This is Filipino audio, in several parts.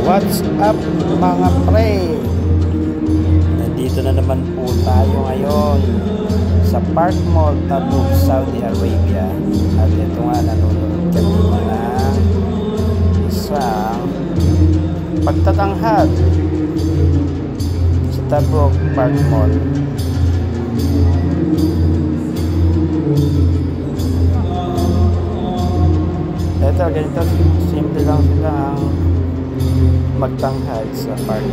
What's up mga pre? Nandito na naman po tayo ngayon sa Park Mall, Tabuk, Saudi Arabia. At ito nga, nanonood kami ng isang pagtatanghal sa Tabuk Park Mall. Ito, ganito simple lang sila ang magtanghal sa park.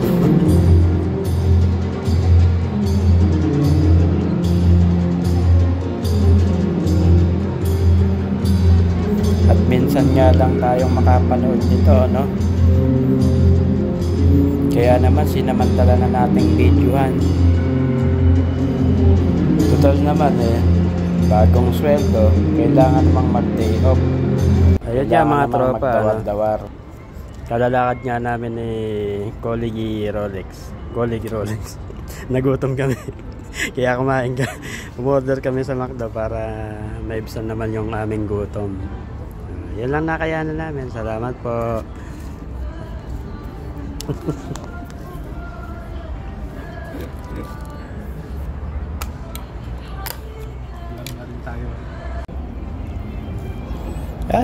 At minsan nga lang tayong makapanood nito, no? Kaya naman sinamantala na nating videohan. Total naman bagong sweldo, kailangan namang mag-day off. Ayun yan mga tropa, magdawar-dawar. Kalalakad nga namin ni Colleague Rolex. Nagutom kami. Kaya kumain ka. Umorder kami sa McDo para maibsan naman yung aming gutom. Yan lang nakayanan namin. Salamat po.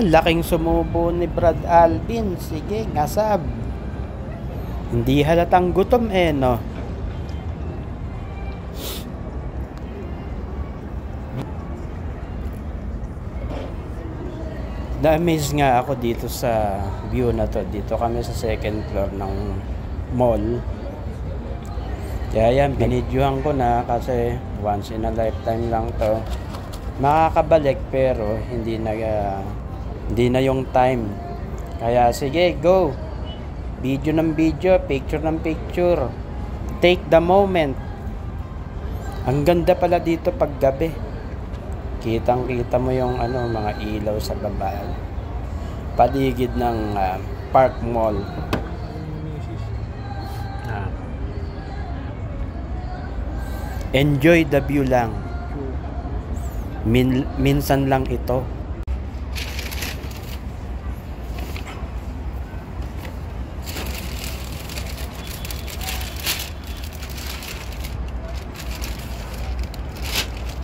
Laking sumubo ni Brad Alvin. Sige, ngasab. Hindi halatang gutom no. Na-amaze nga ako dito sa view na to. Dito kami sa second floor ng mall. Kaya yan, binidyohan ko na kasi once in a lifetime lang to. Makakabalik pero hindi na yung time. Kaya sige, go. Video ng video, picture ng picture. Take the moment. Ang ganda pala dito pag gabi. Kitang-kita mo yung mga ilaw sa baba. Paligid ng Park Mall. Enjoy the view lang. Minsan lang ito.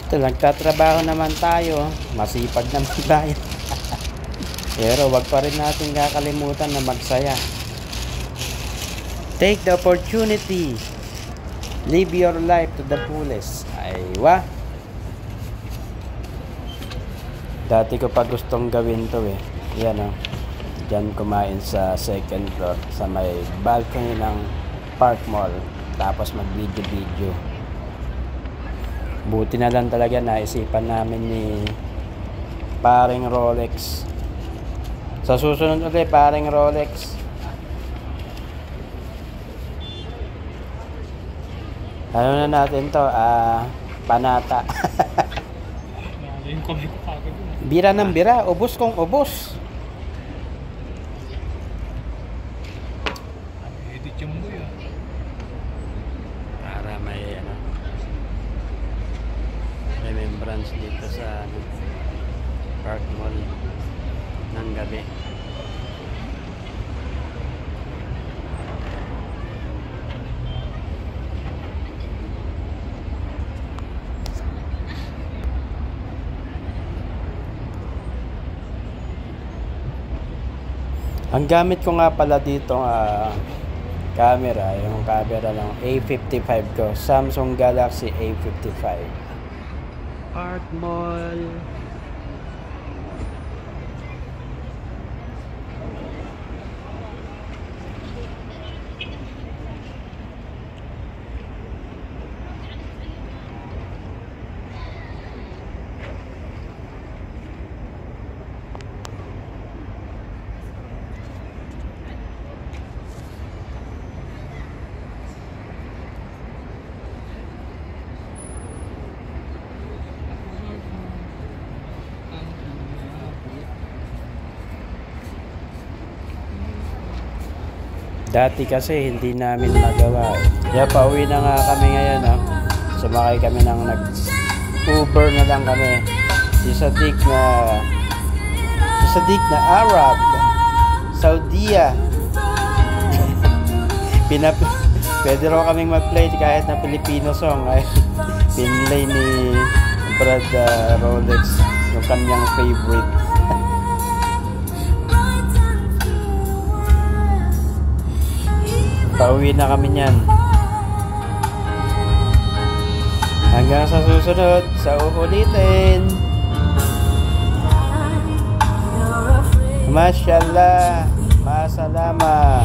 Nagtatrabaho naman tayo, masipag naman tayo. Pero wag pa rin natin kakalimutan na magsaya. Take the opportunity. Live your life to the fullest. Aywa. Dati ko pa gustong gawin to Yan Diyan kumain sa second floor sa may balcony ng Park Mall. Tapos mag video. Buti na lang talaga naisipan namin ni paring Rolex. Sa susunod ulit, paring Rolex. Ano na natin to? Panata. Bira ng bira, ubos kong ubos. Edit yung mo yan. Para may remembrance dito sa Park Mall ng gabi. Ang gamit ko nga pala dito camera, yung camera ng A55 ko, Samsung Galaxy A55. Park Mall. Dati kasi hindi namin magawa. Kaya pauwi na nga kami ngayon Sumakay kami ng Uber na lang kami. Si Sadiq na Arab. Saudiya. Pinap Pwede raw kaming mag-play kahit na Filipino song. Ay, pinlay ni Brad Rolex yung kanyang favorite. Pauwi na kami niyan. Hanggang sa susunod, sa uulitin. Mashallah, masalama.